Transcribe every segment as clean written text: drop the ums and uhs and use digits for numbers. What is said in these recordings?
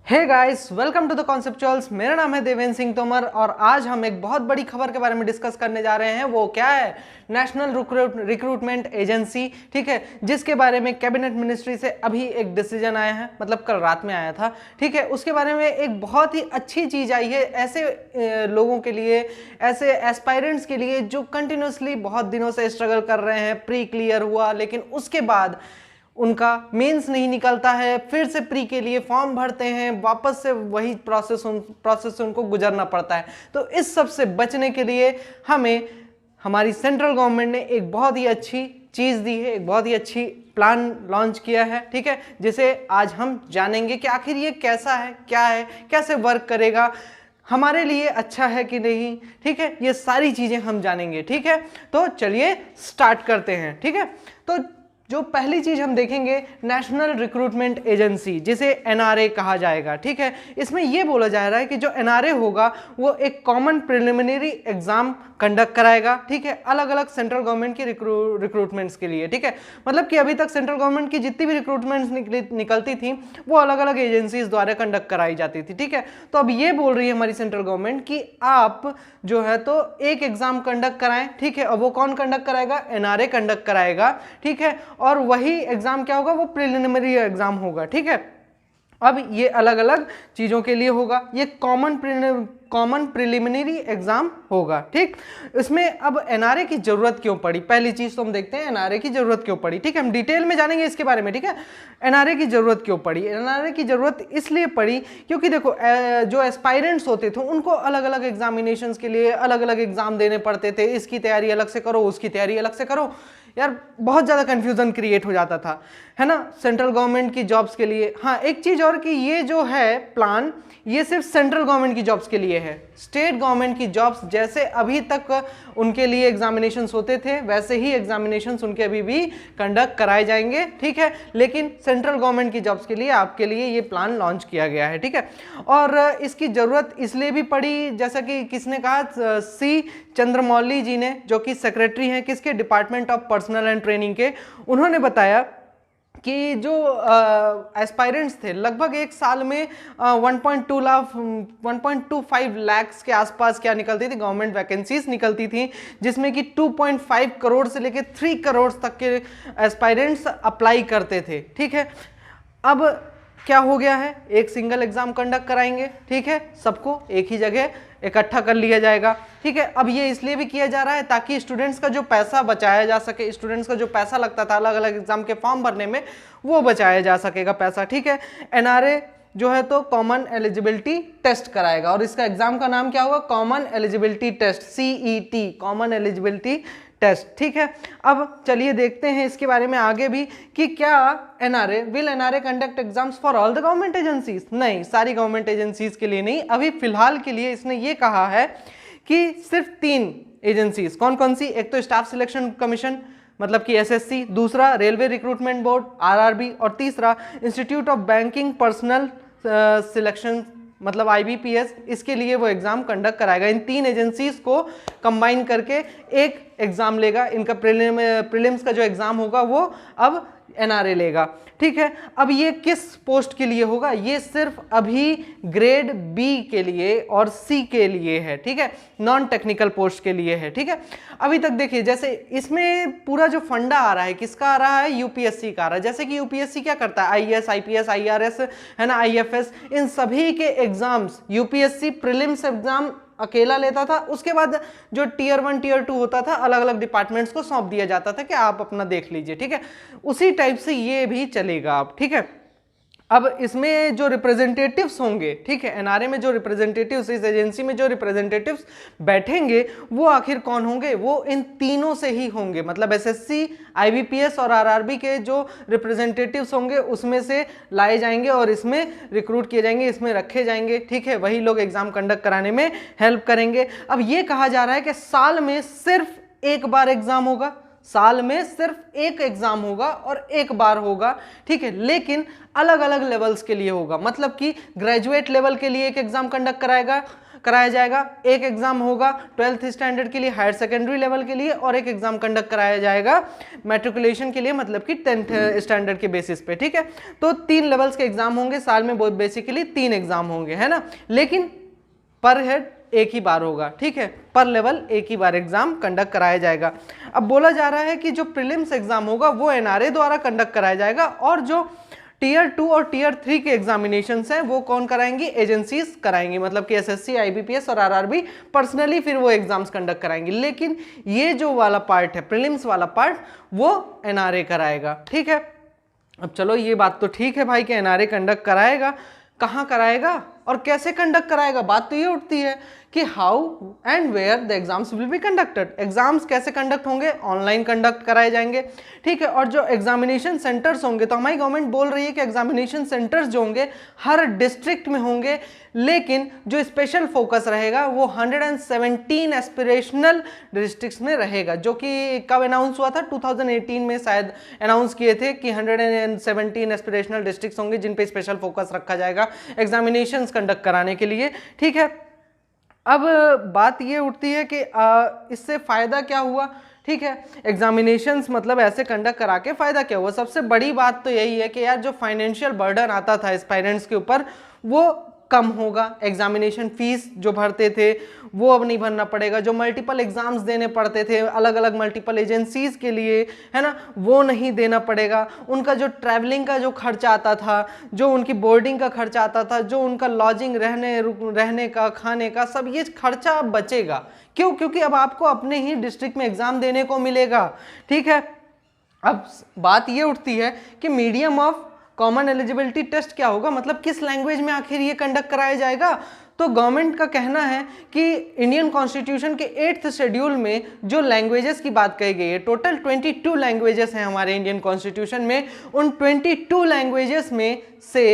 Hey guys, welcome to the conceptuals. मेरा नाम है देवेंद्र सिंह तोमर और आज हम एक बहुत बड़ी खबर के बारे में डिस्कस करने जा रहे हैं। वो क्या है? नेशनल रिक्रूटमेंट एजेंसी, ठीक है, जिसके बारे में कैबिनेट मिनिस्ट्री से अभी एक डिसीजन आया है, मतलब कल रात में आया था, ठीक है। उसके बारे में एक बहुत ही अच्छी चीज आई है ऐसे लोगों के लिए, ऐसे एस्पायरेंट्स के लिए जो कंटिन्यूसली बहुत दिनों से स्ट्रगल कर रहे हैं। प्री क्लियर हुआ लेकिन उसके बाद उनका मेंस नहीं निकलता है, फिर से प्री के लिए फॉर्म भरते हैं, वापस से वही प्रोसेस उनको गुजरना पड़ता है। तो इस सब से बचने के लिए हमें हमारी सेंट्रल गवर्नमेंट ने एक बहुत ही अच्छी चीज़ दी है, एक बहुत ही अच्छी प्लान लॉन्च किया है, ठीक है, जिसे आज हम जानेंगे कि आखिर ये कैसा है, क्या है, कैसे वर्क करेगा, हमारे लिए अच्छा है कि नहीं, ठीक है। ये सारी चीज़ें हम जानेंगे, ठीक है। तो चलिए स्टार्ट करते हैं, ठीक है। तो जो पहली चीज हम देखेंगे, नेशनल रिक्रूटमेंट एजेंसी, जिसे एनआरए कहा जाएगा, ठीक है। इसमें यह बोला जा रहा है कि जो एनआरए होगा वो एक कॉमन प्रिलिमिनरी एग्जाम कंडक्ट कराएगा, ठीक है, अलग अलग सेंट्रल गवर्नमेंट की रिक्रूटमेंट्स के लिए, ठीक है। मतलब कि अभी तक सेंट्रल गवर्नमेंट की जितनी भी रिक्रूटमेंट्स निकलती थी वो अलग अलग एजेंसीज द्वारा कंडक्ट कराई जाती थी, ठीक है। तो अब ये बोल रही है हमारी सेंट्रल गवर्नमेंट कि आप जो है तो एक एग्जाम कंडक्ट कराएं, ठीक है। और वो कौन कंडक्ट कराएगा? एनआरए कंडक्ट कराएगा, ठीक है। और वही एग्जाम क्या होगा? वो प्रिलिमिनरी एग्जाम होगा, ठीक है। अब ये अलग अलग चीजों के लिए होगा, ये कॉमन प्रिलिमिनरी एग्जाम होगा, ठीक। इसमें अब एनआरए की जरूरत क्यों पड़ी? पहली चीज तो हम देखते हैं एनआरए की जरूरत क्यों पड़ी, ठीक है। हम डिटेल में जानेंगे इसके बारे में, ठीक है। एनआरए की जरूरत क्यों पड़ी? एनआरए की जरूरत इसलिए पड़ी क्योंकि देखो जो एस्पायरेंट्स होते थे उनको अलग अलग एग्जामिनेशंस के लिए अलग अलग एग्जाम देने पड़ते थे। इसकी तैयारी अलग से करो, उसकी तैयारी अलग से करो, यार बहुत ज़्यादा कंफ्यूजन क्रिएट हो जाता था, है ना, सेंट्रल गवर्नमेंट की जॉब्स के लिए। हाँ, एक चीज़ और कि ये जो है प्लान, ये सिर्फ सेंट्रल गवर्नमेंट की जॉब्स के लिए है। स्टेट गवर्नमेंट की जॉब्स जैसे अभी तक उनके लिए एग्जामिनेशंस होते थे वैसे ही एग्जामिनेशंस उनके अभी भी कंडक्ट कराए जाएंगे, ठीक है। लेकिन सेंट्रल गवर्नमेंट की जॉब्स के लिए आपके लिए ये प्लान लॉन्च किया गया है, ठीक है। और इसकी ज़रूरत इसलिए भी पड़ी, जैसा कि किसने कहा, सी चंद्रमौली जी ने, जो कि सेक्रेटरी हैं किसके? Department of personal and training के। उन्होंने बताया कि जो एस्पायरेंट्स थे लगभग एक साल में 1.25 लाख के आसपास क्या निकलती थी? गवर्नमेंट वैकेंसीज निकलती थी, जिसमें कि 2.5 करोड़ से लेकर 3 करोड़ तक के एस्पायरेंट्स अप्लाई करते थे, ठीक है। अब क्या हो गया है? एक सिंगल एग्जाम कंडक्ट कराएंगे, ठीक है, सबको एक ही जगह इकट्ठा कर लिया जाएगा, ठीक है। अब ये इसलिए भी किया जा रहा है ताकि स्टूडेंट्स का जो पैसा बचाया जा सके, स्टूडेंट्स का जो पैसा लगता था अलग अलग एग्जाम के फॉर्म भरने में, वो बचाया जा सकेगा पैसा, ठीक है। एनआरए जो है तो कॉमन एलिजिबिलिटी टेस्ट कराएगा और इसका एग्जाम का नाम क्या होगा? Common eligibility test, CET, common eligibility test, ठीक है। अब चलिए देखते हैं इसके बारे में आगे भी कि क्या will NRA conduct exams for all the government agencies? नहीं, सारी गवर्नमेंट एजेंसीज के लिए नहीं। अभी फिलहाल के लिए इसने ये कहा है कि सिर्फ 3 एजेंसीज। कौन कौन सी? एक तो स्टाफ सिलेक्शन कमीशन, मतलब कि एसएससी, दूसरा रेलवे रिक्रूटमेंट बोर्ड आरआरबी, और तीसरा institute of banking personal selection, मतलब आईबीपीएस। इसके लिए वो एग्जाम कंडक्ट कराएगा। इन 3 एजेंसीज को कंबाइन करके एक एग्जाम लेगा। इनका प्रीलिम्स का जो एग्जाम होगा वो अब एनआरए लेगा, ठीक है। अब ये किस पोस्ट के लिए होगा? ये सिर्फ अभी ग्रेड बी के लिए और सी के लिए है, ठीक है, नॉन टेक्निकल पोस्ट के लिए है, ठीक है। अभी तक देखिए, जैसे इसमें पूरा जो फंडा आ रहा है किसका आ रहा है? यूपीएससी का आ रहा है। जैसे कि यूपीएससी क्या करता है? आईएएस, आईपीएस, आईआरएस, है ना, आईएफएस, इन सभी के एग्जाम्स यूपीएससी प्रीलिम्स एग्जाम अकेला लेता था। उसके बाद जो टियर 1 टियर 2 होता था अलग अलग डिपार्टमेंट्स को सौंप दिया जाता था कि आप अपना देख लीजिए, ठीक है। उसी टाइप से ये भी चलेगा आप, ठीक है। अब इसमें जो रिप्रेजेंटेटिव्स होंगे, ठीक है, एनआरए में जो रिप्रेजेंटेटिव्स, इस एजेंसी में जो रिप्रेजेंटेटिव्स बैठेंगे वो आखिर कौन होंगे? वो इन तीनों से ही होंगे, मतलब एसएससी, आईबीपीएस और आरआरबी के जो रिप्रेजेंटेटिव्स होंगे उसमें से लाए जाएंगे और इसमें रिक्रूट किए जाएंगे, इसमें रखे जाएंगे, ठीक है। वही लोग एग्जाम कंडक्ट कराने में हेल्प करेंगे। अब ये कहा जा रहा है कि साल में सिर्फ एक बार एग्जाम होगा, साल में सिर्फ एक एग्जाम होगा और एक बार होगा, ठीक है, लेकिन अलग अलग लेवल्स के लिए होगा। मतलब कि ग्रेजुएट लेवल के लिए एक एग्जाम कंडक्ट कराया जाएगा। एक एग्जाम होगा 12th स्टैंडर्ड के लिए, हायर सेकेंडरी लेवल के लिए, और एक एग्जाम कंडक्ट कराया जाएगा मैट्रिकुलेशन के लिए, मतलब कि 10th स्टैंडर्ड के बेसिस पे, ठीक है। तो 3 लेवल्स के एग्जाम होंगे साल में, बेसिकली 3 एग्जाम होंगे, है ना, लेकिन पर हेड एक ही बार होगा, ठीक है, पर लेवल एक ही बार एग्जाम कंडक्ट कराया जाएगा। अब बोला जा रहा है कि जो प्रीलिम्स एग्जाम होगा वो एनआरए द्वारा कंडक्ट कराया जाएगा, और जो टीयर 2 और टीयर 3 के एग्जामिनेशन हैं वो कौन कराएंगी, एजेंसीज कराएंगी, मतलब कि एसएससी, आईबीपीएस और आरआरबी पर्सनली फिर वो एग्जाम्स कंडक्ट कराएंगी। लेकिन ये जो वाला पार्ट है, प्रीलिम्स वाला पार्ट, वो एनआरए कराएगा, ठीक है। अब चलो ये बात तो ठीक है भाई कि एनआरए कंडक्ट कराएगा, कहाँ कराएगा और कैसे कंडक्ट कराएगा। बात तो ये उठती है कि how and where the exams will be conducted. Exams कैसे कंडक्ट होंगे, ऑनलाइन कंडक्ट कराए जाएंगे, ठीक है। और जो एग्जामिनेशन सेंटर्स होंगे, तो हमारी गवर्नमेंट बोल रही है कि एग्जामिनेशन सेंटर्स जो होंगे हर डिस्ट्रिक्ट में होंगे, लेकिन जो स्पेशल फोकस रहेगा वो 117 एस्पिरेशनल डिस्ट्रिक्ट्स में रहेगा, जो कि कब अनाउंस हुआ था, 2018 में शायद अनाउंस किए थे कि 117 एस्पिरेशनल डिस्ट्रिक्ट्स होंगे जिन पे स्पेशल फोकस रखा जाएगा एग्जामिनेशंस कंडक्ट कराने के लिए, ठीक है। अब बात ये उठती है कि इससे फायदा क्या हुआ, ठीक है। एग्जामिनेशंस मतलब ऐसे कंडक्ट करा के फायदा क्या हुआ। सबसे बड़ी बात तो यही है कि यार जो फाइनेंशियल बर्डन आता था एस्पायरेंट्स के ऊपर वो कम होगा। एग्जामिनेशन फीस जो भरते थे वो अब नहीं भरना पड़ेगा। जो मल्टीपल एग्जाम्स देने पड़ते थे अलग अलग मल्टीपल एजेंसीज के लिए, है ना, वो नहीं देना पड़ेगा। उनका जो ट्रैवलिंग का जो खर्चा आता था, जो उनकी बोर्डिंग का खर्चा आता था, जो उनका लॉजिंग, रहने का, खाने का, सब ये खर्चा अब बचेगा। क्यों? क्योंकि अब आपको अपने ही डिस्ट्रिक्ट में एग्जाम देने को मिलेगा, ठीक है। अब बात ये उठती है कि medium of common eligibility test क्या होगा, मतलब किस लैंग्वेज में आखिर ये कंडक्ट कराया जाएगा। तो गवर्नमेंट का कहना है कि इंडियन कॉन्स्टिट्यूशन के 8th शेड्यूल में जो लैंग्वेजेस की बात कही गई है, टोटल 22 लैंग्वेजेस हैं हमारे इंडियन कॉन्स्टिट्यूशन में। उन 22 लैंग्वेजेस में से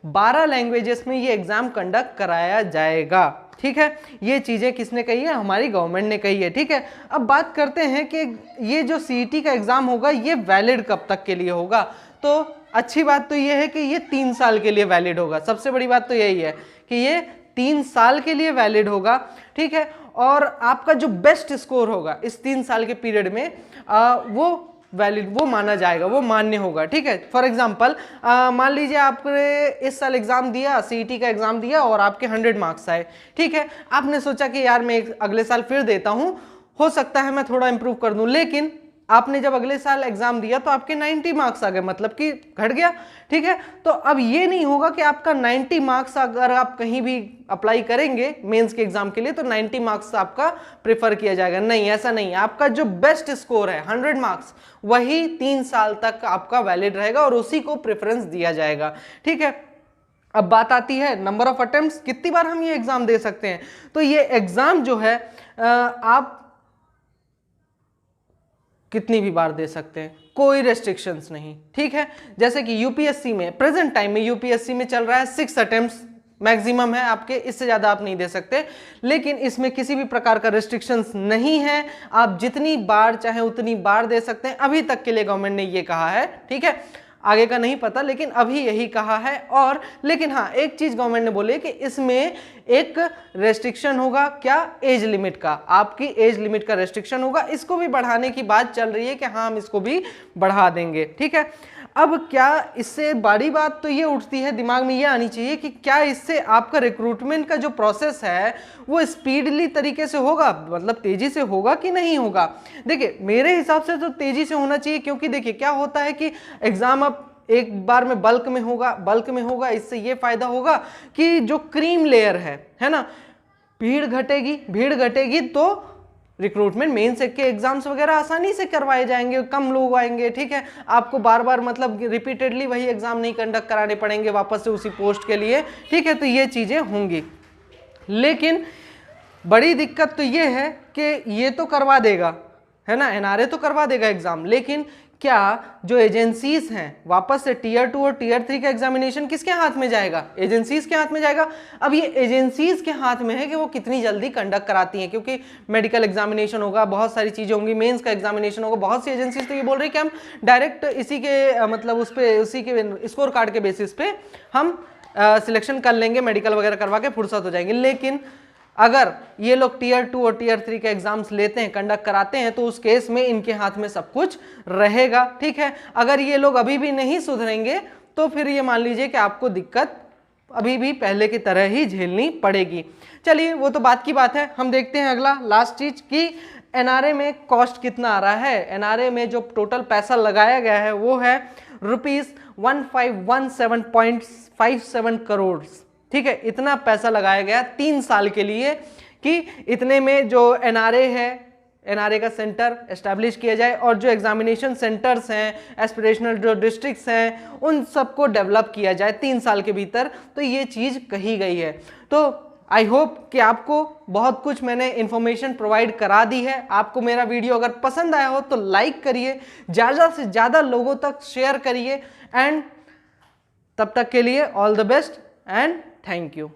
12 लैंग्वेजेस में ये एग्जाम कंडक्ट कराया जाएगा, ठीक है। ये चीजें किसने कही है, हमारी गवर्नमेंट ने कही है, ठीक है। अब बात करते हैं कि ये जो सीईटी का एग्जाम होगा ये वैलिड कब तक के लिए होगा। तो अच्छी बात तो ये है कि ये 3 साल के लिए वैलिड होगा। सबसे बड़ी बात तो यही है कि ये 3 साल के लिए वैलिड होगा, ठीक है। और आपका जो बेस्ट स्कोर होगा इस 3 साल के पीरियड में वो वैलिड, वो माना जाएगा, वो मान्य होगा, ठीक है। फॉर एग्जांपल मान लीजिए आपने इस साल एग्जाम दिया, सीईटी का एग्जाम दिया और आपके 100 मार्क्स आए, ठीक है। आपने सोचा कि यार मैं अगले साल फिर देता हूं, हो सकता है मैं थोड़ा इंप्रूव कर दूं, लेकिन आपने जब अगले साल एग्जाम दिया तो आपके 90 मार्क्स आ गए, मतलब कि घट गया, ठीक है। तो अब ये नहीं होगा कि आपका 90 मार्क्स अगर आप कहीं भी अप्लाई करेंगे मेंस के एग्जाम के लिए तो 90 मार्क्स आपका प्रेफर किया जाएगा, नहीं, ऐसा नहीं है। आपका जो बेस्ट स्कोर है 100 मार्क्स, वही 3 साल तक आपका वैलिड रहेगा और उसी को प्रेफरेंस दिया जाएगा, ठीक है। अब बात आती है नंबर ऑफ अटेम्प्ट्स, कितनी बार हम ये एग्जाम दे सकते हैं। तो ये एग्जाम जो है आप कितनी भी बार दे सकते हैं, कोई रेस्ट्रिक्शंस नहीं, ठीक है। जैसे कि यूपीएससी में, प्रेजेंट टाइम में यूपीएससी में चल रहा है 6 अटेम्प्ट्स मैक्सिमम है आपके, इससे ज़्यादा आप नहीं दे सकते। लेकिन इसमें किसी भी प्रकार का रेस्ट्रिक्शंस नहीं है, आप जितनी बार चाहे उतनी बार दे सकते हैं। अभी तक के लिए गवर्नमेंट ने ये कहा है, ठीक है, आगे का नहीं पता, लेकिन अभी यही कहा है। और लेकिन हाँ, एक चीज गवर्नमेंट ने बोली कि इसमें एक रेस्ट्रिक्शन होगा, क्या, एज लिमिट का, आपकी एज लिमिट का रेस्ट्रिक्शन होगा। इसको भी बढ़ाने की बात चल रही है कि हाँ हम इसको भी बढ़ा देंगे, ठीक है। अब क्या इससे बड़ी बात तो ये उठती है, दिमाग में ये आनी चाहिए कि क्या इससे आपका रिक्रूटमेंट का जो प्रोसेस है वो स्पीडली तरीके से होगा, मतलब तेजी से होगा कि नहीं होगा। देखिए मेरे हिसाब से तो तेजी से होना चाहिए, क्योंकि देखिए क्या होता है कि एग्जाम अब एक बार में बल्क में होगा, इससे ये फायदा होगा कि जो क्रीम लेयर है ना, भीड़ घटेगी तो रिक्रूटमेंट मेंस के एग्जाम्स वगैरह आसानी से करवाए जाएंगे, कम लोग आएंगे, ठीक है। आपको बार बार मतलब रिपीटेडली वही एग्जाम नहीं कंडक्ट कराने पड़ेंगे वापस से उसी पोस्ट के लिए, ठीक है। तो ये चीजें होंगी, लेकिन बड़ी दिक्कत तो ये है कि ये तो करवा देगा, है ना, एनआरए तो करवा देगा एग्जाम, लेकिन क्या जो एजेंसीज हैं वापस से टीयर 2 और टीयर 3 का एग्जामिनेशन किसके हाथ में जाएगा, एजेंसीज के हाथ में जाएगा। अब ये एजेंसीज के हाथ में है कि वो कितनी जल्दी कंडक्ट कराती हैं, क्योंकि मेडिकल एग्जामिनेशन होगा, बहुत सारी चीजें होंगी, मेंस का एग्जामिनेशन होगा। बहुत सी एजेंसीज तो ये बोल रही है कि हम डायरेक्ट इसी के मतलब उस पे, उसी के स्कोर कार्ड के बेसिस पे हम सिलेक्शन कर लेंगे, मेडिकल वगैरह करवा के फुर्सत हो जाएंगे। लेकिन अगर ये लोग टीयर 2 और टीयर 3 के एग्जाम्स लेते हैं, कंडक्ट कराते हैं, तो उस केस में इनके हाथ में सब कुछ रहेगा, ठीक है। अगर ये लोग अभी भी नहीं सुधरेंगे तो फिर ये मान लीजिए कि आपको दिक्कत अभी भी पहले की तरह ही झेलनी पड़ेगी। चलिए वो तो बात की बात है, हम देखते हैं अगला लास्ट चीज कि एनआरए में कॉस्ट कितना आ रहा है। एनआरए में जो टोटल पैसा लगाया गया है वो है ₹1517.57 करोड़, ठीक है। इतना पैसा लगाया गया 3 साल के लिए कि इतने में जो एनआरए है, एनआरए का सेंटर एस्टैब्लिश किया जाए और जो एग्जामिनेशन सेंटर्स हैं, एस्पिरेशनल जो डिस्ट्रिक्ट्स हैं, उन सबको डेवलप किया जाए 3 साल के भीतर। तो ये चीज़ कही गई है। तो आई होप कि आपको बहुत कुछ मैंने इन्फॉर्मेशन प्रोवाइड करा दी है। आपको मेरा वीडियो अगर पसंद आया हो तो लाइक करिए, ज़्यादा से ज़्यादा लोगों तक शेयर करिए, एंड तब तक के लिए all the best and thank you.